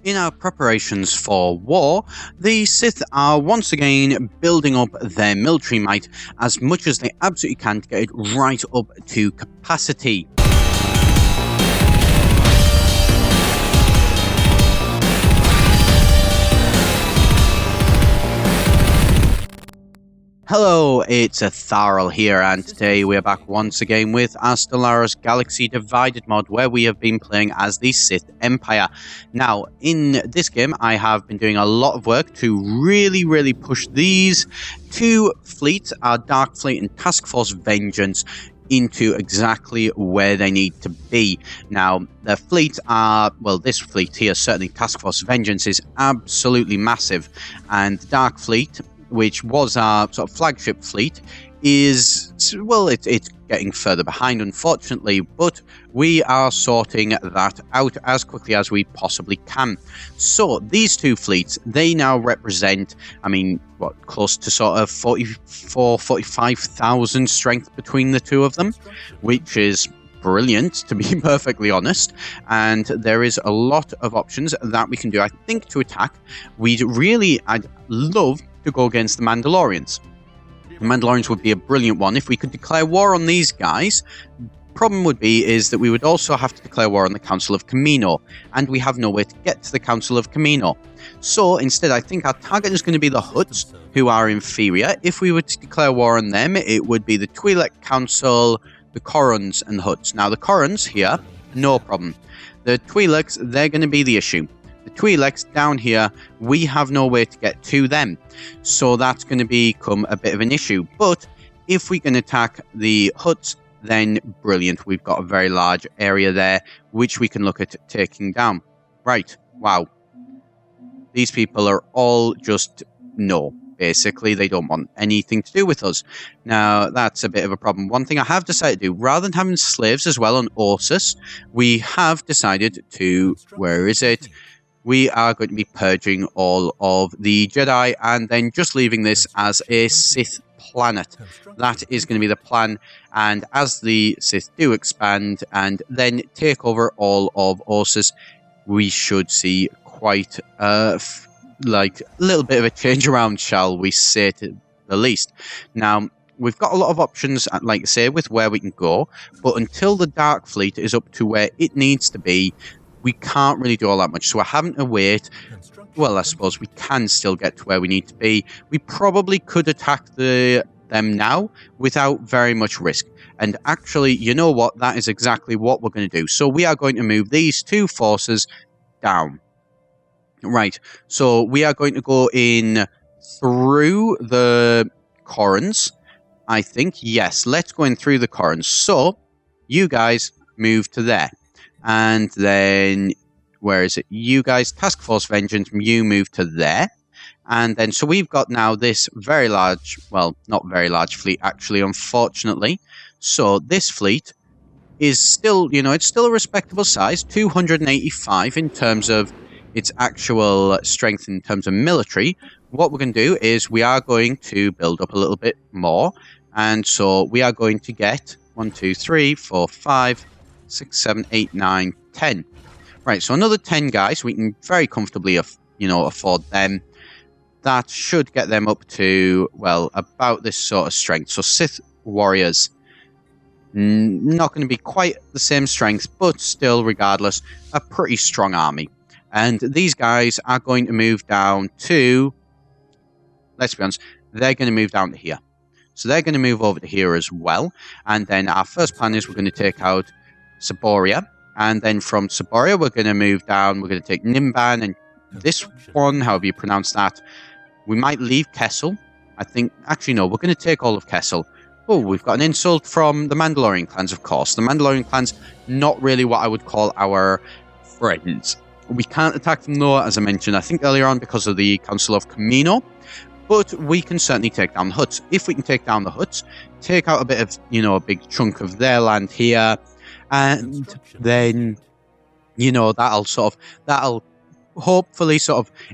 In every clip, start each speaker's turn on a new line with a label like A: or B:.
A: In our preparations for war, the Sith are once again building up their military might as much as they absolutely can to get it right up to capacity. Hello, it's Etharal here, and today we are back once again with our Stellaris Galaxy Divided mod, where we have been playing as the Sith Empire. Now, in this game, I have been doing a lot of work to really push these two fleets, our Dark Fleet and Task Force Vengeance, into exactly where they need to be. Now, the fleet are, well, this fleet here, certainly Task Force Vengeance, is absolutely massive, and the Dark Fleet, which was our sort of flagship fleet, is, well, it's getting further behind, unfortunately, but we are sorting that out as quickly as we possibly can. So these two fleets, they now represent, I mean, what, close to sort of 45,000 strength between the two of them, which is brilliant, to be perfectly honest. And there is a lot of options that we can do. I think to attack, I'd love to go against the Mandalorians. The Mandalorians would be a brilliant one. If we could declare war on these guys, problem would be is that we would also have to declare war on the Council of Kamino, and we have no way to get to the Council of Kamino. So instead, I think our target is going to be the Hutts, who are inferior. If we were to declare war on them, it would be the Twi'lek Council, the Corrans, and the Hutts. Now, the Corrans here, no problem. The Twi'leks, they're going to be the issue. The Twi'leks down here, we have no way to get to them. So that's going to become a bit of an issue. But if we can attack the Hutts, then brilliant. We've got a very large area there, which we can look at taking down. Right, wow. These people are all just no. Basically, they don't want anything to do with us. Now, that's a bit of a problem. One thing I have decided to do, rather than having slaves as well on Orsus, we have decided to, where is it? We are going to be purging all of the Jedi and then just leaving this as a Sith planet. That is going to be the plan. And as the Sith do expand and then take over all of Orsus, we should see quite like a little bit of a change around, shall we say, to the least. Now, we've got a lot of options, like I say, with where we can go, but until the Dark Fleet is up to where it needs to be, we can't really do all that much. So we're having to wait. Well, I suppose we can still get to where we need to be. We probably could attack them now without very much risk. And actually, you know what? That is exactly what we're going to do. So we are going to move these two forces down. Right, so we are going to go in through the Corrans, I think. Yes, let's go in through the Corrans. So, you guys move to there. And then, where is it? You guys, Task Force Vengeance, you move to there. And then, so we've got now this very large, well, not very large fleet, actually, unfortunately. So, this fleet is still, you know, it's still a respectable size, 285 in terms of its actual strength in terms of military. What we're going to do is we are going to build up a little bit more. And so we are going to get 1, 2, 3, 4, 5, 6, 7, 8, 9, 10. Right, so another 10 guys. We can very comfortably, afford them. That should get them up to, well, about this sort of strength. So Sith warriors, not going to be quite the same strength, but still, regardless, a pretty strong army. And these guys are going to move down to, let's be honest, they're going to move down to here. So they're going to move over to here as well. And then our first plan is we're going to take out Saboria. And then from Saboria, we're going to move down. We're going to take Nimban and this one, however you pronounce that. We might leave Kessel. I think, actually, no, we're going to take all of Kessel. Oh, we've got an insult from the Mandalorian clans, of course. The Mandalorian clans, not really what I would call our friends. We can't attack them, though, as I mentioned, I think earlier on, because of the Council of Kamino. But we can certainly take down the Hutts. If we can take down the Hutts, take out a bit of, a big chunk of their land here, and then, that'll hopefully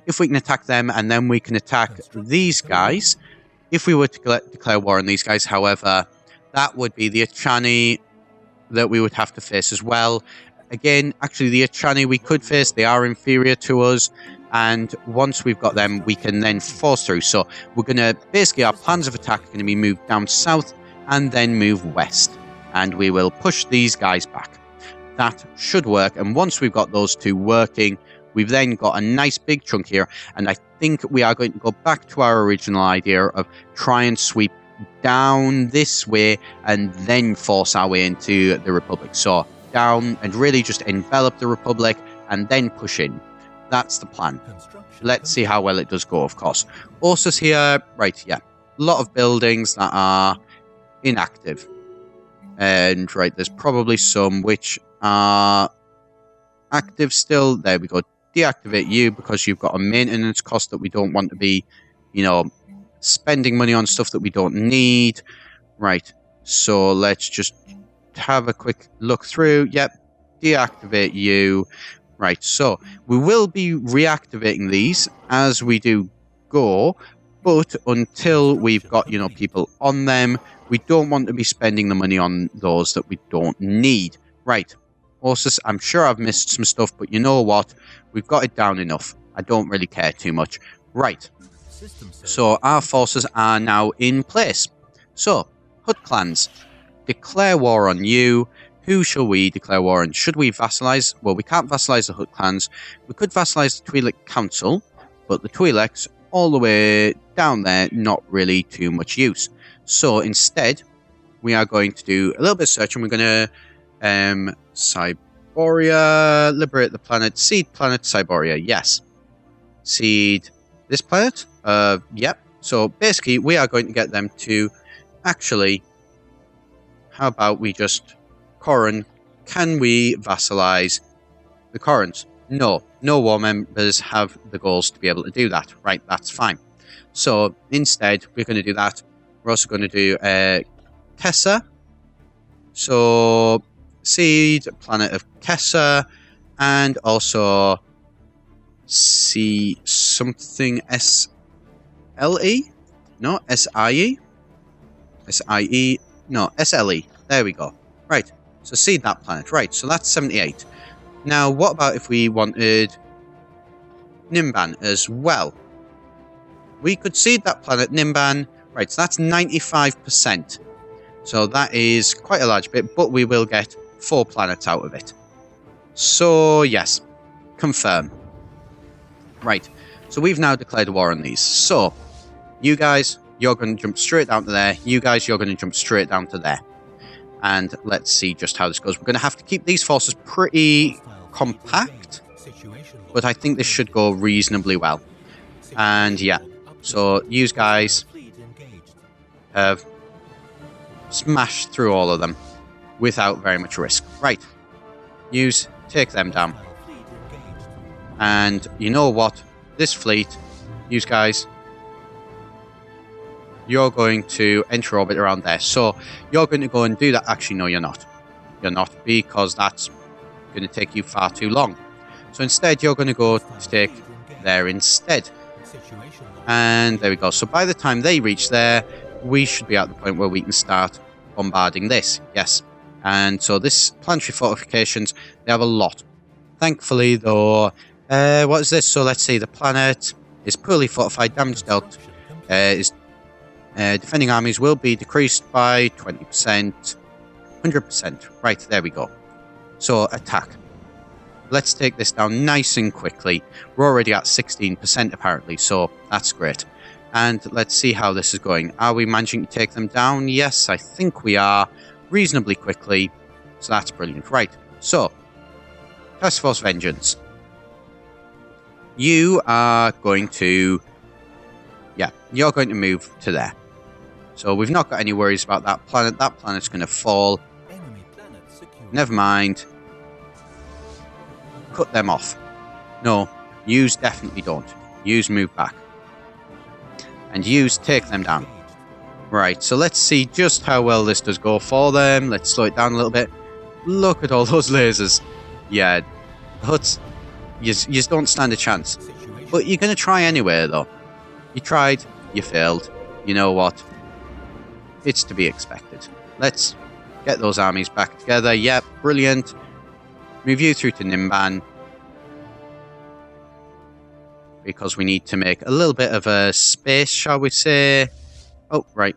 A: if we can attack them, and then we can attack these guys. If we were to declare war on these guys, however, that would be the Achani that we would have to face as well. again, actually, the Achani we could face, they are inferior to us. And once we've got them, we can then force through. So we're going to, basically, our plans of attack are going to be moved down south and then move west. And we will push these guys back. That should work. And once we've got those two working, we've then got a nice big chunk here. And I think we are going to go back to our original idea of try and sweep down this way and then force our way into the Republic. So down and really just envelop the Republic and then push in. That's the plan. Let's see how well it does go, of course. Orsus here, right, yeah. A lot of buildings that are inactive. And, right, there's probably some which are active still. There we go. Deactivate you because you've got a maintenance cost that we don't want to be, you know, spending money on stuff that we don't need. Right, so let's just have a quick look through. Yep, deactivate you. Right, so we will be reactivating these as we do go, but until we've got, you know, people on them, we don't want to be spending the money on those that we don't need. Right, Orsus, I'm sure I've missed some stuff, but you know what? We've got it down enough. I don't really care too much. Right, so our forces are now in place. So, Hutt Clans, declare war on you. Who shall we declare war on? Should we vassalize? Well, we can't vassalize the Hutt Clans. We could vassalize the Twi'lek Council, but the Twi'leks all the way down there, not really too much use. So instead, we are going to do a little bit of searching. We're going to Cyboria, liberate the planet, seed planet Cyboria. Yes, seed this planet. Yep. So basically, we are going to get them to actually. How about we just Corran? Can we vassalize the Corrans? No. No war members have the goals to be able to do that. Right, that's fine. So instead, we're going to do that. We're also going to do Kessa. So seed, planet of Kessa, and also see something SLE? No, SIE? SIE? No, SLE. There we go. Right, so seed that planet. Right, so that's 78. Now, what about if we wanted Nimban as well? We could seed that planet, Nimban. Right, so that's 95%. So that is quite a large bit, but we will get 4 planets out of it. So, yes, confirm. Right, so we've now declared a war on these. So, you guys, you're going to jump straight down to there. You guys, you're going to jump straight down to there. And let's see just how this goes. We're going to have to keep these forces pretty compact, but I think this should go reasonably well. And yeah, so you guys have smashed through all of them without very much risk. Right, use, take them down. And you know what? This fleet, you guys, you're going to enter orbit around there. So you're going to go and do that. Actually, no, you're not. You're not, because that's going to take you far too long. So instead, you're going to go to take there instead. And there we go. So by the time they reach there, we should be at the point where we can start bombarding this. Yes. And so this planetary fortifications, they have a lot. Thankfully, though, what is this? So let's see. The planet is poorly fortified. Damage dealt is defending armies will be decreased by 20%, 100%. Right, there we go. So, attack. Let's take this down nice and quickly. We're already at 16% apparently, so that's great. And let's see how this is going. Are we managing to take them down? Yes, I think we are. Reasonably quickly. So that's brilliant. Right, so, Task Force Vengeance. You are going to... Yeah, you're going to move to there. So we've not got any worries about that planet. That planet's going to fall. Never mind. Cut them off. No, yous definitely don't. Yous move back. And yous take them down. Right, so let's see just how well this does go for them. Let's slow it down a little bit. Look at all those lasers. Yeah, Hutts, you don't stand a chance. But you're going to try anyway, though. You tried, you failed. You know what? It's to be expected. Let's get those armies back together. Yep, brilliant. Move you through to Nimban. Because we need to make a little bit of a space, shall we say. Oh, right,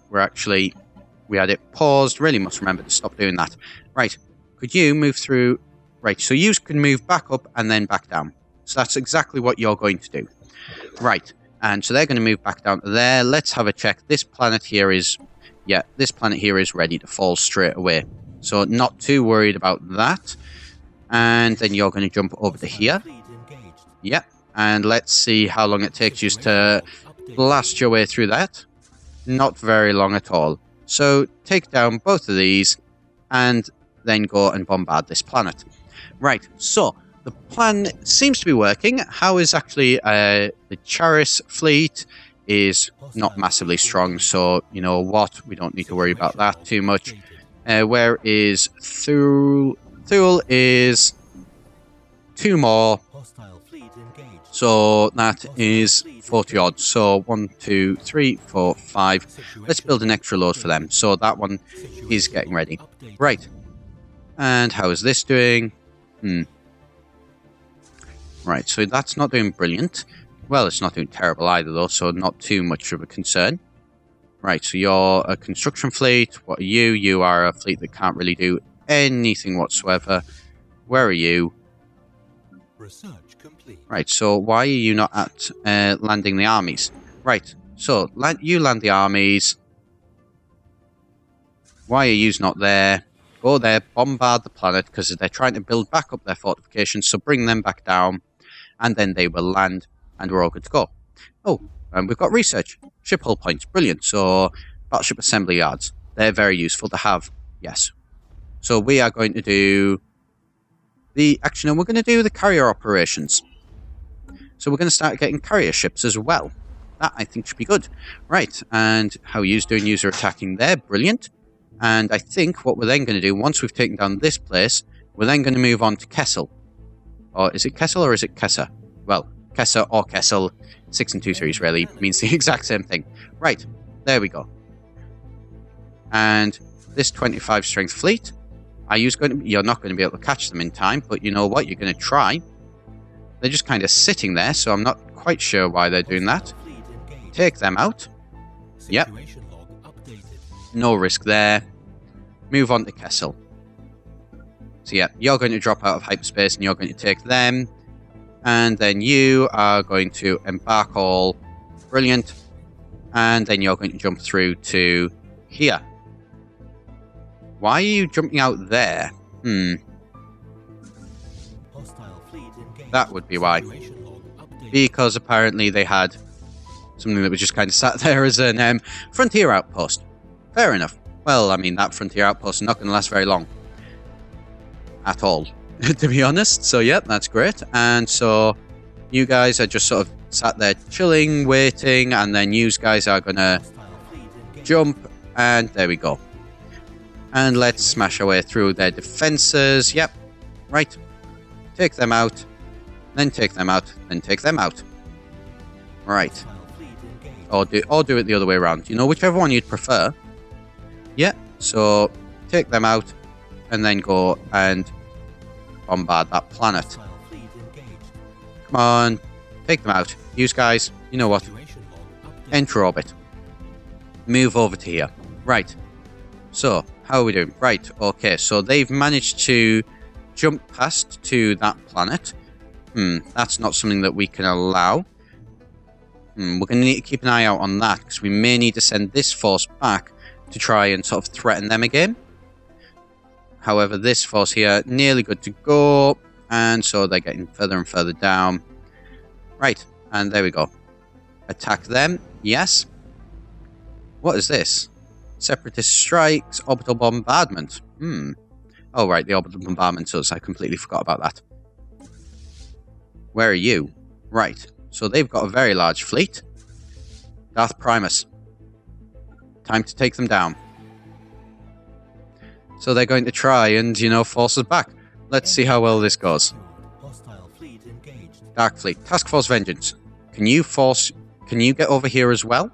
A: we had it paused. Really must remember to stop doing that. Right, could you move through? Right, so you can move back up and then back down. So that's exactly what you're going to do. Right, and so they're going to move back down to there. Let's have a check. This planet here is, this planet here is ready to fall straight away. So not too worried about that. And then you're going to jump over to here. Yep. And let's see how long it takes you to blast your way through that. Not very long at all. So take down both of these and then go and bombard this planet. Right, so the plan seems to be working. How is actually the Charis fleet is not massively strong, so you know what, we don't need to worry about that too much. Where is Thule? Thule is 2 more. So that is 40 odd. So 1, 2, 3, 4, 5. Let's build an extra load for them. So that one is getting ready. Right. And how is this doing? Right, so that's not doing brilliant. Well, it's not doing terrible either though, so not too much of a concern. Right, so you're a construction fleet. What are you? You are a fleet that can't really do anything whatsoever. Where are you?
B: Research complete.
A: Right, so why are you not at landing the armies? Right, so you land the armies. Why are you not there? Go there, bombard the planet, because they're trying to build back up their fortifications, so bring them back down, and then they will land, and we're all good to go. Oh, and we've got research. Ship hull points, brilliant. So, battleship assembly yards. They're very useful to have, yes. So we are going to do we're going to do the carrier operations. So we're going to start getting carrier ships as well. That, I think, should be good. Right, and how are you doing? User attacking there, brilliant. And I think what we're then going to do, once we've taken down this place, we're then going to move on to Kessel. Or is it Kessel or is it Kessa? Well, Kessa or Kessel, 6 and 2 series really means the exact same thing. Right, there we go. And this 25 strength fleet, you're not going to be able to catch them in time, but you know what, you're going to try. They're just kind of sitting there, so I'm not quite sure why they're doing that. Take them out. Yep. No risk there. Move on to Kessel. So yeah, you're going to drop out of hyperspace and you're going to take them. And then you are going to embark all. Brilliant. And then you're going to jump through to here. Why are you jumping out there? That would be why. Because apparently they had something that was just kind of sat there as an frontier outpost. Fair enough. Well, I mean, that frontier outpost is not going to last very long. At all, to be honest. So, yeah, that's great. And so, you guys are just sort of sat there chilling, waiting, and then you guys are going to jump, and there we go. And let's smash our way through their defenses. Yep. Right. Take them out. Then take them out. Then take them out. Right. Or do it the other way around. You know, whichever one you'd prefer. Yeah, so take them out and then go and bombard that planet. Come on, take them out. You guys, you know what? Enter orbit. Move over to here. Right. So, how are we doing? Right, okay, so they've managed to jump past to that planet. That's not something that we can allow. We're going to need to keep an eye out on that, because we may need to send this force back to try and sort of threaten them again. However, this force here, nearly good to go, and so they're getting further and further down. Right, and there we go. Attack them, yes. What is this? Separatist strikes, orbital bombardment. Oh, right, the orbital bombardment does. I completely forgot about that. Where are you? Right, so they've got a very large fleet. Darth Primus. Time to take them down. So they're going to try and, you know, force us back. Let's see how well this goes. Dark Fleet. Task Force Vengeance. Can you get over here as well?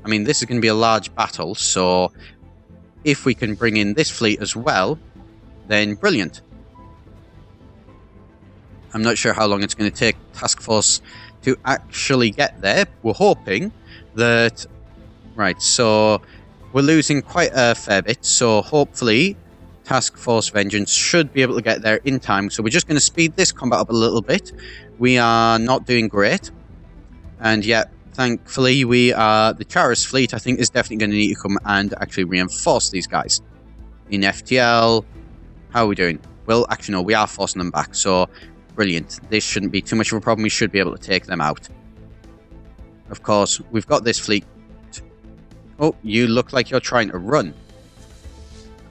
A: I mean, this is going to be a large battle, so if we can bring in this fleet as well, then brilliant. I'm not sure how long it's going to take Task Force to actually get there. We're hoping that... Right, so we're losing quite a fair bit, so hopefully Task Force Vengeance should be able to get there in time. So we're just going to speed this combat up a little bit. We are not doing great. And yet, thankfully, we are... The Charis fleet, I think, is definitely going to need to come and actually reinforce these guys. In FTL, how are we doing? Well, actually, no, we are forcing them back, so brilliant. This shouldn't be too much of a problem. We should be able to take them out. Of course, we've got this fleet. Oh, you look like you're trying to run.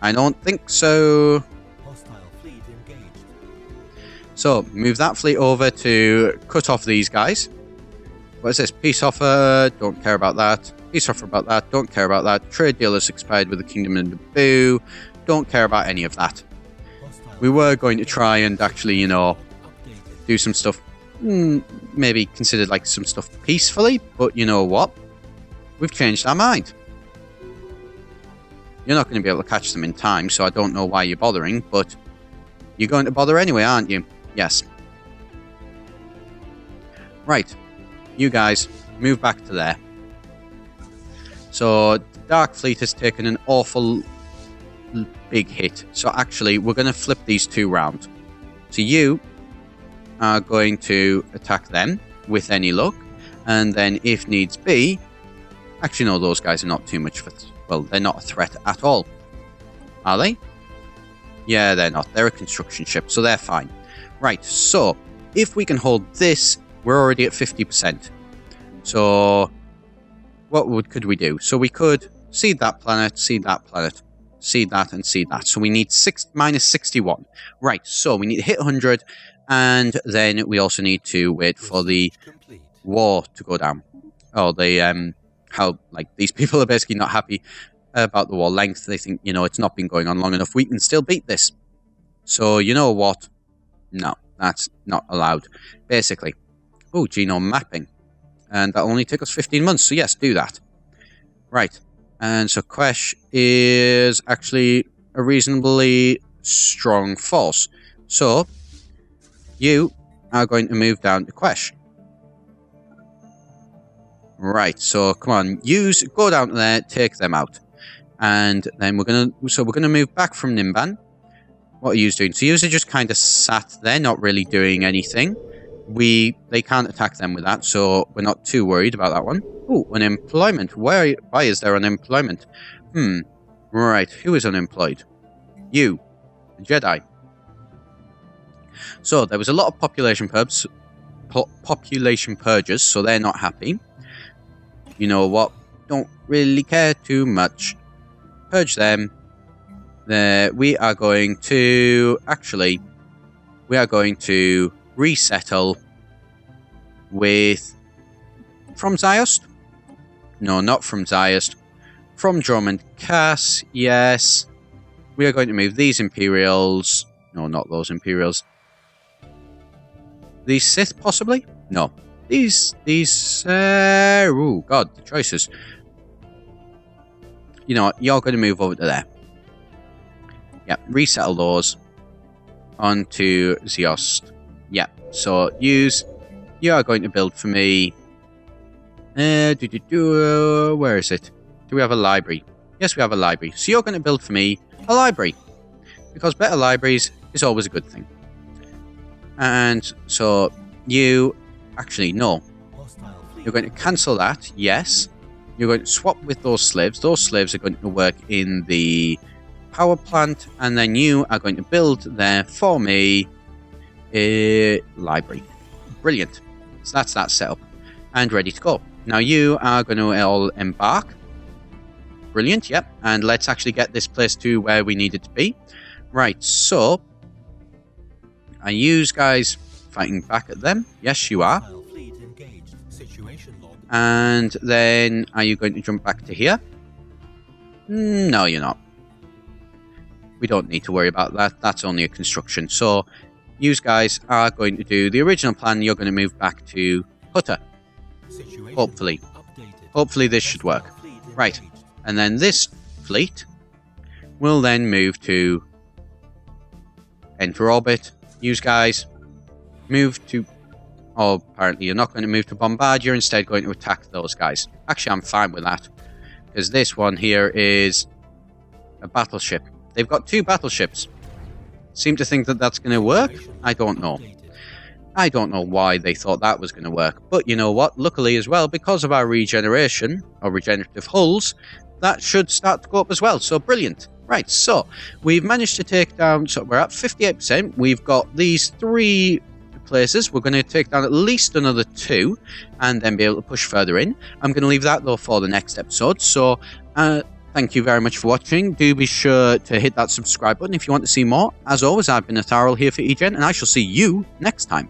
A: I don't think so.
B: Hostile fleet engaged.
A: So, move that fleet over to cut off these guys. What is this? Peace offer. Don't care about that. Peace offer about that. Don't care about that. Trade deal has expired with the Kingdom and Naboo. Don't care about any of that. We were going to try and actually, you know, do some stuff. Maybe consider like some stuff peacefully. But you know what? We've changed our mind. You're not going to be able to catch them in time, so I don't know why you're bothering, but you're going to bother anyway, aren't you? Yes. Right. You guys, move back to there. So, the Dark Fleet has taken an awful big hit. So actually, we're going to flip these two round. So you are going to attack them with any luck, and then if needs be... Actually, no, those guys are not too much of a... Well, they're not a threat at all. Are they? Yeah, they're not. They're a construction ship, so they're fine. Right, so, if we can hold this, we're already at 50%. So, what could we do? So we could seed that planet, seed that planet, seed that, and seed that. So we need minus 61. Right, so we need to hit 100, and then we also need to wait for the war to go down. Oh, the... how, like, these people are basically not happy about the war length. They think, you know, it's not been going on long enough. We can still beat this. So, you know what? No, that's not allowed. Basically. Oh, genome mapping. And that'll only take us 15 months. So, yes, do that. Right. And so, Quesh is actually a reasonably strong force. So, you are going to move down to Quesh. Right, so come on, go down there, take them out. And then we're gonna move back from Nimban. What are you doing? So yous are just kind of sat there, not really doing anything. They can't attack them with that, so we're not too worried about that one. Ooh, unemployment. Why is there unemployment? Right, who is unemployed? You, the Jedi. So there was a lot of population purges, so they're not happy. You know what? Don't really care too much. Purge them. We are going to... Actually, we are going to resettle with... From Ziost? No, not from Ziost. From Drummond Cass, yes. We are going to move these Imperials. No, not those Imperials. These Sith, possibly? No. Oh god, the choices. You know what, you're going to move over to there. Yeah, resettle those onto Ziost. Yeah, so you are going to build for me. Where is it? Do we have a library? Yes, we have a library. So you're going to build for me a library. Because better libraries is always a good thing. And so you... Actually, no. You're going to cancel that, yes. You're going to swap with those slaves. Those slaves are going to work in the power plant. And then you are going to build there for me a library. Brilliant. So that's that set up. And ready to go. Now you are going to all embark. Brilliant, yep. And let's actually get this place to where we need it to be. Right, so... Are you guys... fighting back at them? Yes, you are. And then, are you going to jump back to here? No, you're not. We don't need to worry about that. That's only a construction. So, you guys are going to do the original plan. You're going to move back to Hutt. Hopefully. Hopefully this should work. Right. And then this fleet will then move to enter orbit. You guys... Move to... Oh, apparently you're not going to move to bombard. You're instead going to attack those guys. Actually, I'm fine with that. Because this one here is a battleship. They've got 2 battleships. Seem to think that that's going to work? I don't know. I don't know why they thought that was going to work. But you know what? Luckily as well, because of our regeneration, or regenerative hulls, that should start to go up as well. So brilliant. Right, so we've managed to take down... So we're at 58%. We've got these 3 places. We're going to take down at least another 2 and then be able to push further in. I'm going to leave that though for the next episode. So thank you very much for watching. Do be sure to hit that subscribe button if you want to see more. As always, I've been Etharal here for eGen, and I shall see you next time.